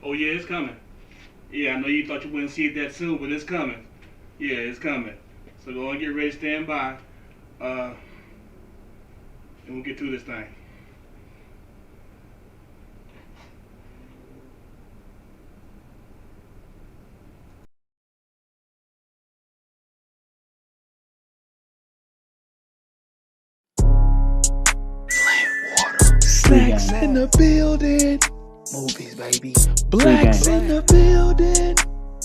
Oh yeah, it's coming. Yeah, I know you thought you wouldn't see it that soon, but it's coming. Yeah, it's coming. So go and get ready, stand by, uh, and we'll get through this thing. Snacks in the building. Movies, baby. Blacks in the building.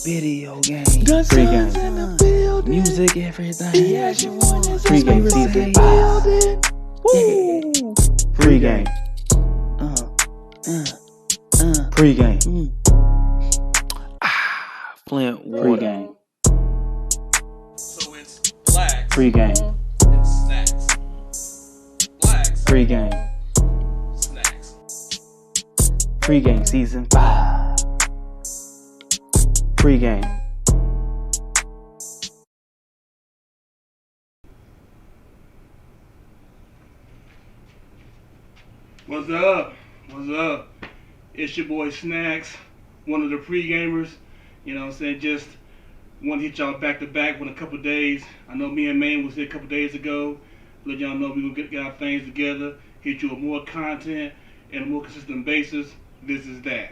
Video games. Gunsons in the building. Music, everything. Yes, you want his PreGame favorite season building. Woo! PreGame. PreGame. Flint water. PreGame. So it's blacks PreGame. and snacks. Blacks, PreGame. snacks. PreGame season 5. PreGame. What's up? What's up? It's your boy Snacks, one of the pre-gamers. You know what I'm saying? Just want to hit y'all back to back with a couple days. I know me and Maine was here a couple days ago. Let y'all know we gonna get our things together, hit you with more content and a more consistent basis. This is that.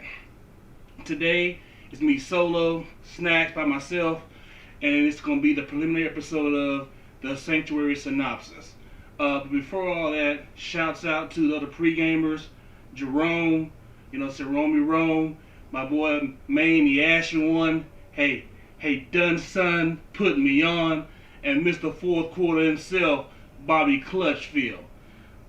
Today it's me solo, Snacks by myself, and it's gonna be the preliminary episode of the Sanctuary Synopsis. But before all that, shouts out to the other pre-gamers, Jerome, Rome, my boy Maine, the Ashen one, hey, done son, putting me on, and Mr. Fourth Quarter himself, Bobby Clutchfield.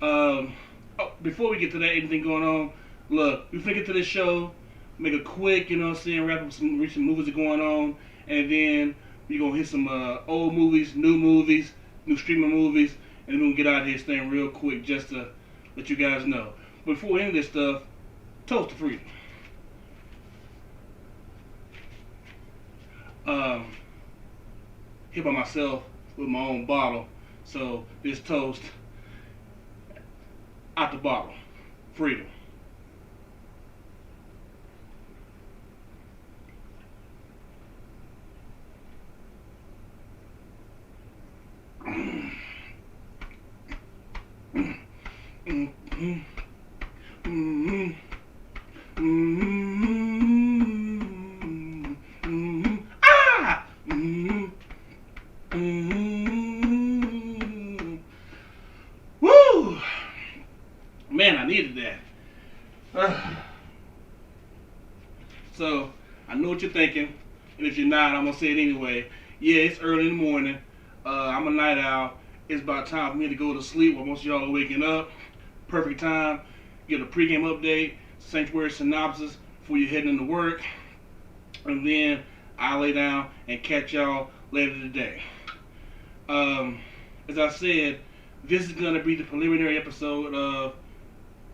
Before we get to that, anything going on, look, we finna get to this show, make a quick, wrap up some recent movies that are going on, and then we gonna hit some old movies, new streaming movies, and we're gonna get out of this thing real quick just to let you guys know. Before we end this stuff, toast to freedom. Here by myself with my own bottle. So this toast out the bottle. Freedom. Woo! Man, I needed that. So, I know what you're thinking, and if you're not, I'm gonna say it anyway. Yeah, it's early in the morning. I'm a night owl. It's about time for me to go to sleep while most of y'all are waking up. Perfect time. Get a pregame update, Sanctuary Synopsis before you're heading into work, and then I'll lay down and catch y'all later today. As I said, this is going to be the preliminary episode of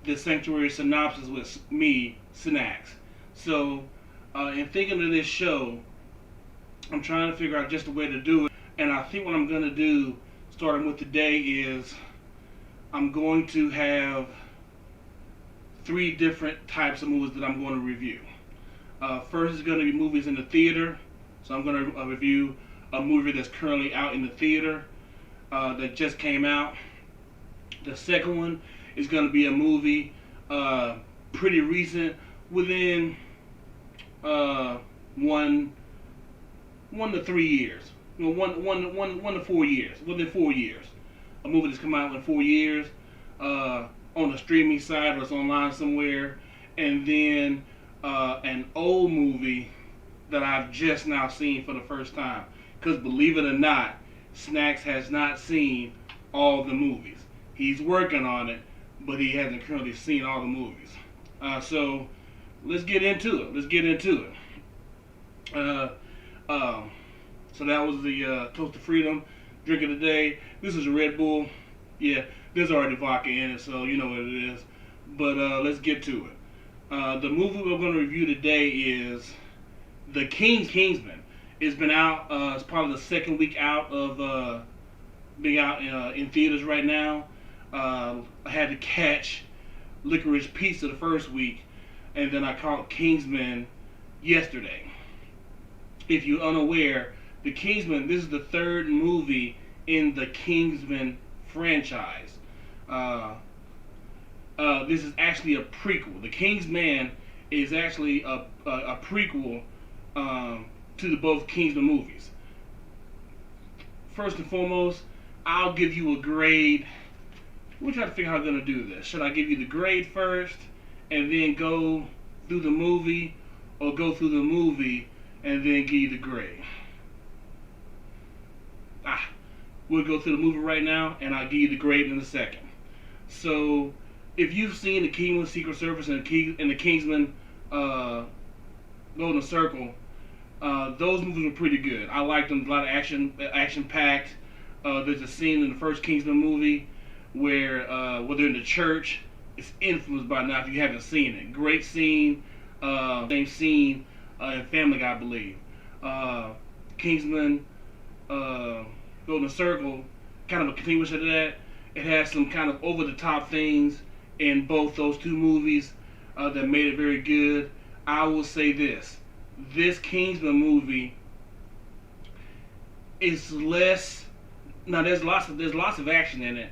the Sanctuary Synopsis with me, Snacks. So, in thinking of this show, I'm trying to figure out just a way to do it. And I think what I'm going to do, starting with today, is I'm going to have 3 different types of movies that I'm going to review. First is going to be movies in the theater. So I'm going to review a movie that's currently out in the theater that just came out. The second one is going to be a movie pretty recent, within 1 to 3 years. One to 4 years. Within 4 years. A movie that's come out in 4 years on a streaming site or it's online somewhere. And then an old movie that I've just now seen for the first time. Because believe it or not, Snacks has not seen all the movies. He's working on it, but he hasn't currently seen all the movies. So let's get into it. So that was the Toast to Freedom drink of the day. This is a Red Bull. Yeah, there's already vodka in it, so you know what it is. But let's get to it. The movie we're going to review today is The Kingsman. It's been out. It's probably the second week out of being out in theaters right now. I had to catch Licorice Pizza the first week, and then I caught Kingsman yesterday. If you're unaware, the Kingsman, this is the third movie in the Kingsman franchise. This is actually a prequel. The Kingsman is actually a prequel to the both Kingsman movies. First and foremost, I'll give you a grade. We're trying to figure out how I'm going to do this. Should I give you the grade first and then go through the movie, or go through the movie and then give you the grade? We'll go through the movie right now, and I'll give you the grade in a second. So, if you've seen the Kingsman Secret Service and the Kingsman Golden Circle, those movies were pretty good. I liked them. A lot of action packed. There's a scene in the first Kingsman movie where they're in the church. It's infamous by now if you haven't seen it. Great scene. Same scene in Family Guy, I believe. Kingsman Golden Circle, kind of a continuation of that. It has some kind of over-the-top things in both those two movies that made it very good. I will say this Kingsman movie is less. Now there's lots of action in it,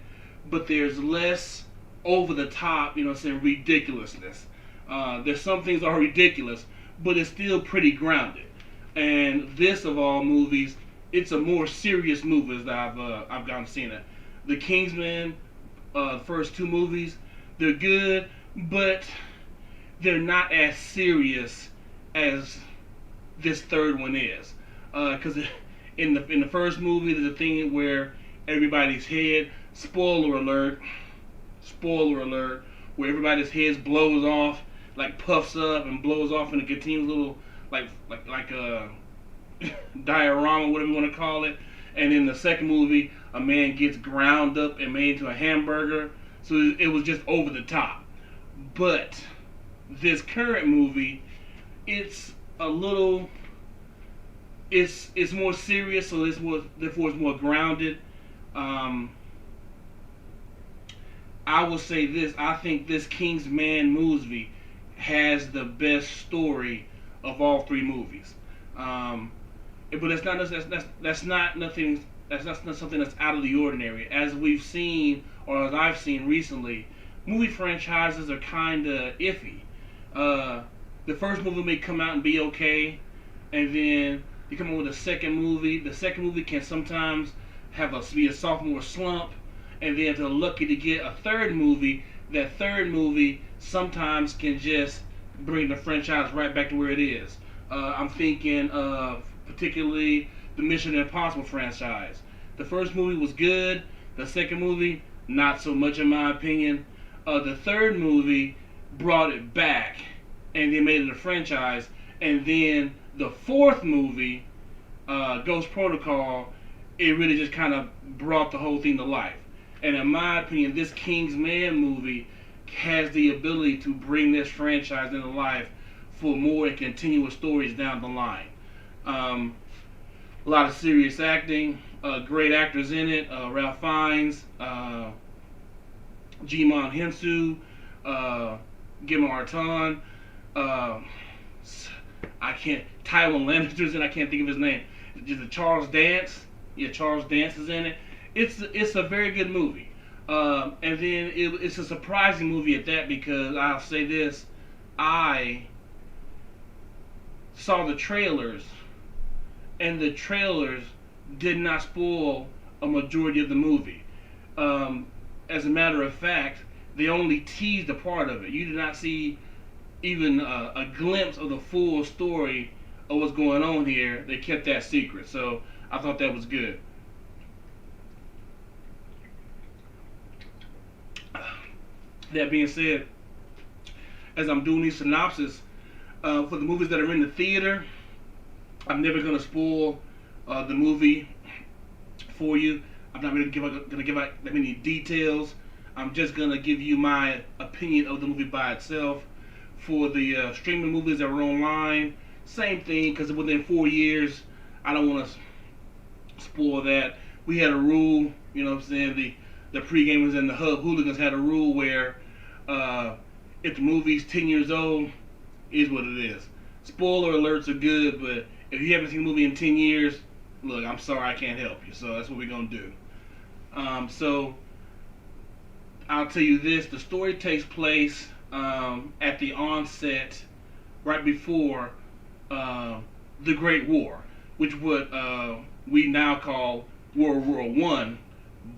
but there's less over the top, ridiculousness. There's some things that are ridiculous, but it's still pretty grounded. And this of all movies, it's a more serious movie that I've gotten seen it. The Kingsman, first two movies, they're good, but they're not as serious as this third one is. Because in the first movie, there's a thing where everybody's head, spoiler alert, where everybody's heads blows off, like puffs up and blows off in a continuous little like a diorama, whatever you want to call it. And in the second movie, a man gets ground up and made into a hamburger. So it was just over the top. But this current movie, it's a little, it's more serious, so therefore it's more grounded. I will say this: I think this Kingsman movie has the best story of all three movies. But that's not something that's out of the ordinary. As we've seen, or as I've seen recently, movie franchises are kind of iffy. The first movie may come out and be okay, and then you come up with a second movie. The second movie can sometimes be a sophomore slump, and then if they're lucky to get a third movie, that third movie sometimes can just bring the franchise right back to where it is. I'm thinking of particularly the Mission Impossible franchise. The first movie was good. The second movie, not so much in my opinion. The third movie brought it back, and they made it a franchise. And then the fourth movie, Ghost Protocol, it really just kind of brought the whole thing to life. And in my opinion, this Kingsman movie has the ability to bring this franchise into life for more and continuous stories down the line. A lot of serious acting, great actors in it. Ralph Fiennes, Jimon Hensu, Gemma Arterton, Tywin Lannister's in it, I can't think of his name. Just Charles Dance. Yeah, Charles Dance is in it. It's a very good movie. And then it's a surprising movie at that, because I'll say this: I saw the trailers, and the trailers did not spoil a majority of the movie. As a matter of fact, they only teased a part of it. You did not see even a glimpse of the full story of what's going on here. They kept that secret, so I thought that was good. That being said, as I'm doing these synopsis for the movies that are in the theater, I'm never going to spoil the movie for you. I'm not really going to give out that many details. I'm just going to give you my opinion of the movie by itself. For the streaming movies that are online, same thing, because within 4 years, I don't want to spoil that. We had a rule, you know what I'm saying, the pre-gamers and the hub hooligans had a rule where if the movie's 10 years old, is what it is. spoiler alerts are good, but if you haven't seen the movie in 10 years, look, I'm sorry, I can't help you. So that's what we're gonna do. So I'll tell you this: the story takes place at the onset, right before the Great War, which what we now call World War One.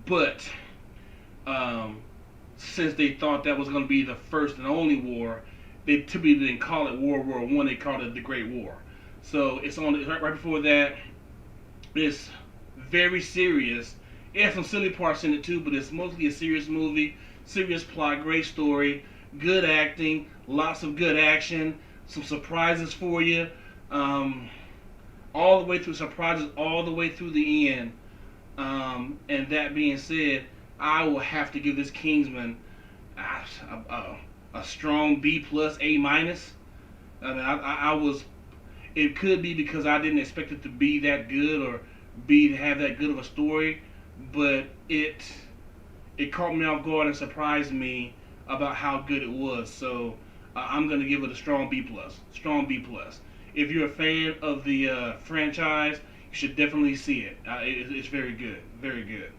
But since they thought that was going to be the first and only war, they typically didn't call it World War One. They called it the Great War. So it's on right before that. It's very serious. It has some silly parts in it too, but it's mostly a serious movie, serious plot, great story, good acting, lots of good action, some surprises for you, all the way through surprises, all the way through the end. And that being said, I will have to give this Kingsman a strong B plus, A minus. I mean, I was. It could be because I didn't expect it to be that good or to have that good of a story, but it caught me off guard and surprised me about how good it was. So I'm gonna give it a strong B plus. Strong B plus. If you're a fan of the franchise, you should definitely see it. It's very good, very good.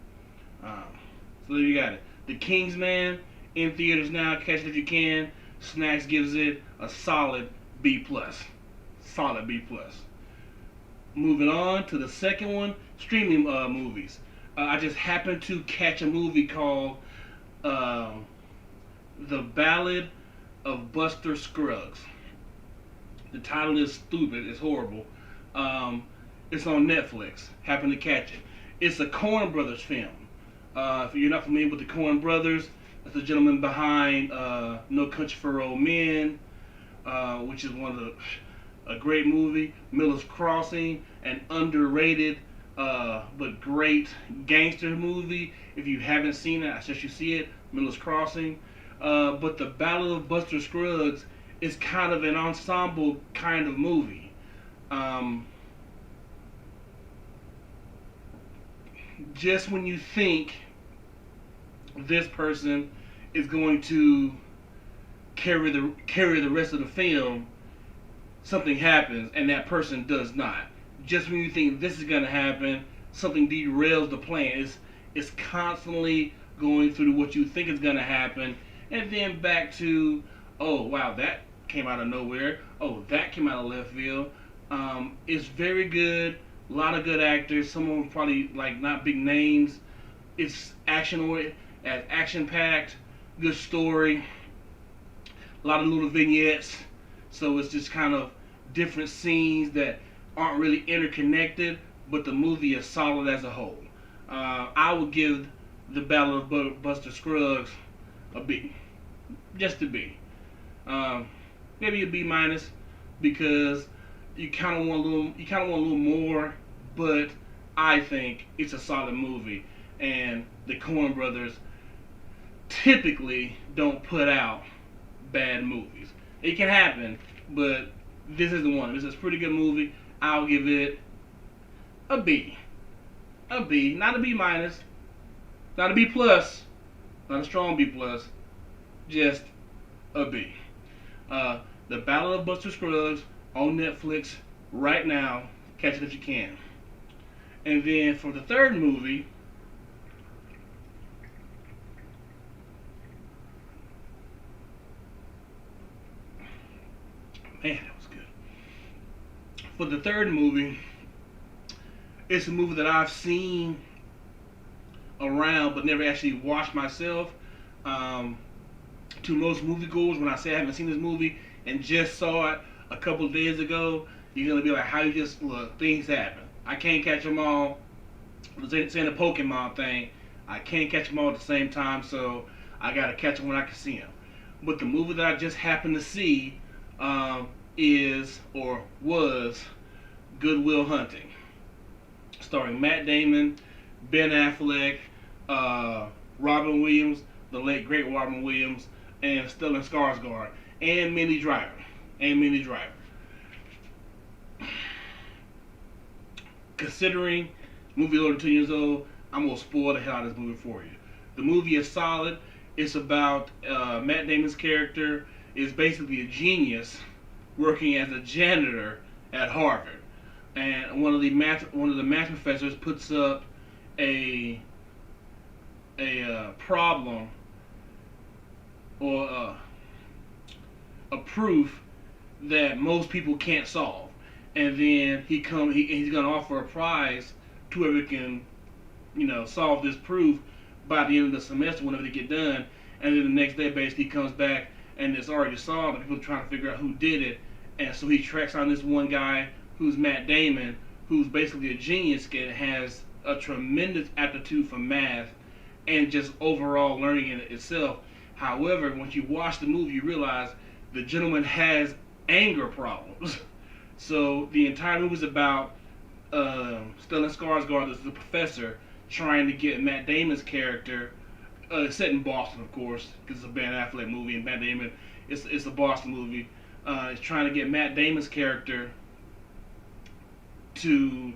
So there you got it. The Kingsman in theaters now. Catch it if you can. Snacks gives it a solid B plus. Solid B plus. Moving on to the second one, streaming movies. I just happened to catch a movie called The Ballad of Buster Scruggs. The title is stupid. It's horrible. It's on Netflix. Happened to catch it. It's a Coen Brothers film. If you're not familiar with the Coen Brothers, that's the gentleman behind No Country for Old Men, which is a great movie. Miller's Crossing, an underrated but great gangster movie. If you haven't seen it, I suggest you see it. Miller's Crossing. But The Ballad of Buster Scruggs is kind of an ensemble kind of movie. Just when you think this person is going to carry the rest of the film, something happens and that person does not. Just when you think this is going to happen, something derails the plan. It's constantly going through what you think is going to happen, and then back to, oh wow, that came out of nowhere. Oh, that came out of left field. It's very good. A lot of good actors. Some of them probably like not big names. It's action packed. Good story. A lot of little vignettes. So it's just kind of different scenes that aren't really interconnected, but the movie is solid as a whole. I would give The Ballad of Buster Scruggs a B. Just a B. Maybe a B minus because you kind of want a little more, but I think it's a solid movie, and the Coen Brothers typically don't put out bad movies. It can happen, but this is the one. This is a pretty good movie. I'll give it a B. A B, not a B minus, not a B plus, not a strong B plus, just a B. The Ballad of Buster Scruggs on Netflix right now. Catch it if you can. And then for the third movie, man, that was good. For the third movie, it's a movie that I've seen around but never actually watched myself. To most moviegoers, when I say I haven't seen this movie and just saw it a couple of days ago, you're gonna be like, "How you just look? Things happen. I can't catch them all." Saying the Pokemon thing, I can't catch them all at the same time, so I gotta catch them when I can see them. But the movie that I just happened to see was Good Will Hunting, starring Matt Damon, Ben Affleck, Robin Williams, the late great Robin Williams, and Stellan Skarsgård, and Minnie Driver. Considering movie older than 2 years old, I'm gonna spoil the hell out of this movie for you. The movie is solid. It's about Matt Damon's character is basically a genius, working as a janitor at Harvard, and one of the math professors puts up a problem or a proof that most people can't solve, and then he's gonna offer a prize to whoever can solve this proof by the end of the semester whenever they get done, and then the next day basically he comes back and it's already solved and people are trying to figure out who did it, and so he tracks down this one guy who's Matt Damon, who's basically a genius kid and has a tremendous aptitude for math and just overall learning in itself. However, once you watch the movie, you realize the gentleman has anger problems. So the entire movie is about Stellan Skarsgård as the professor trying to get Matt Damon's character, set in Boston, of course, because it's a Ben Affleck movie, and Matt Damon, it's a Boston movie. It's trying to get Matt Damon's character to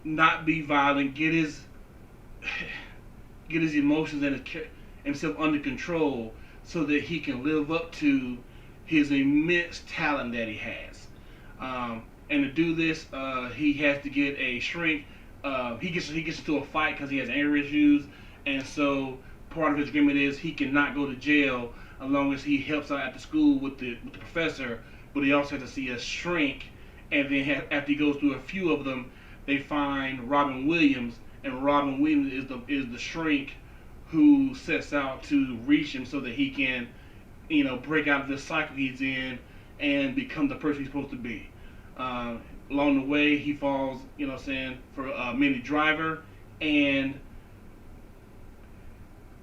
not be violent, get his emotions and himself under control, so that he can live up to his immense talent that he has. And to do this, he has to get a shrink. He gets into a fight because he has anger issues, and so part of his agreement is he cannot go to jail as long as he helps out at the school with the professor. But he also has to see a shrink, and then after he goes through a few of them, they find Robin Williams, and Robin Williams is the shrink who sets out to reach him so that he can, break out of this cycle he's in and become the person he's supposed to be. Along the way, he falls, for Minnie Driver, and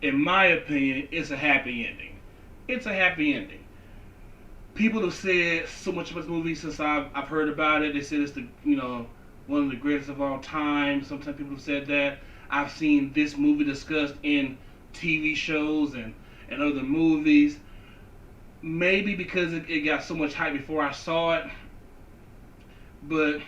in my opinion, it's a happy ending. It's a happy ending. People have said so much about this movie since I've heard about it. They said it's the one of the greatest of all time. Sometimes people have said that. I've seen this movie discussed in TV shows and other movies. Maybe because it got so much hype before I saw it. But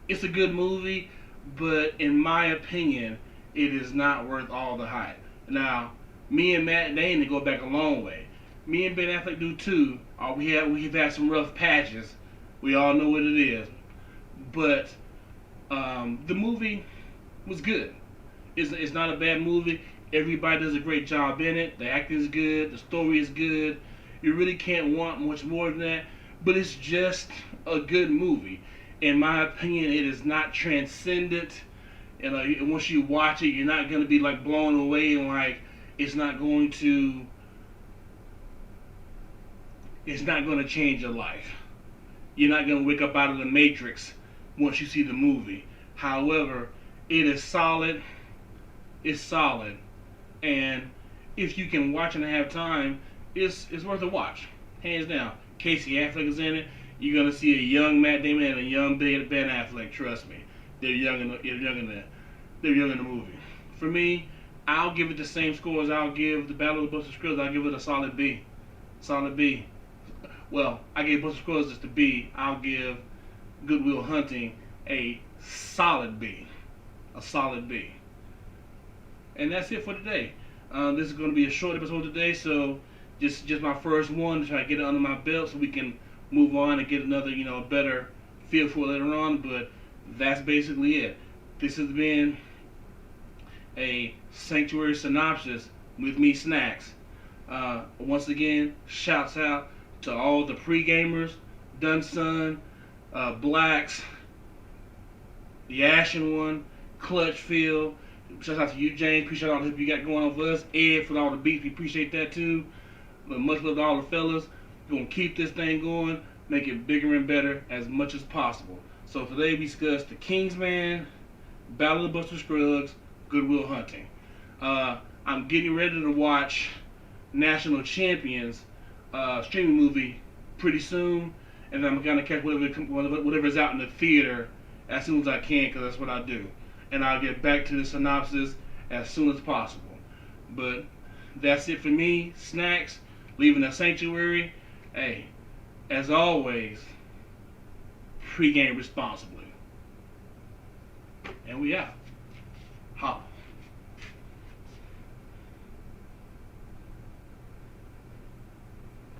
it's a good movie. But in my opinion, it is not worth all the hype. Now, me and Matt Damon go back a long way. Me and Ben Affleck do too. We've had some rough patches. We all know what it is. But the movie was good. It's not a bad movie. Everybody does a great job in it. The acting is good. The story is good. You really can't want much more than that. But it's just a good movie. In my opinion, it is not transcendent. Once you watch it, you're not going to be like blown away, and like it's not going to change your life. You're not going to wake up out of the Matrix once you see the movie. However, it is solid. It's solid, and if you can watch and have time, it's worth a watch, hands down. Casey Affleck is in it. You're gonna see a young Matt Damon and a young Ben Affleck. Trust me, they're young in the movie. For me, I'll give it the same score as I'll give the Battle of the Buster Scruggs. I'll give it a solid B. Solid B. Well, I gave Buster Scruggs just a B. I'll give Good Will Hunting a solid B. A solid B. And that's it for today. This is going to be a short episode today, so just my first one to try to get it under my belt so we can move on and get another, better feel for it later on. But that's basically it. This has been a Sanctuary Synopsis with me, Snacks. Once again, shouts out to all the pre-gamers, Dunson, Blacks, the Ashen One, Clutchfield. Shout out to you, James. Appreciate all the help you got going on for us. Ed for all the beats. We appreciate that too. But much love to all the fellas. We're going to keep this thing going, make it bigger and better as much as possible. So today we discussed The Kingsman, Battle of the Buster Scruggs, Good Will Hunting. I'm getting ready to watch National Champions streaming movie pretty soon. And then I'm going to catch whatever's out in the theater as soon as I can, because that's what I do. And I'll get back to the synopsis as soon as possible. But that's it for me, Snacks, leaving the Sanctuary. Hey, as always, pre-game responsibly. And we out. Holla.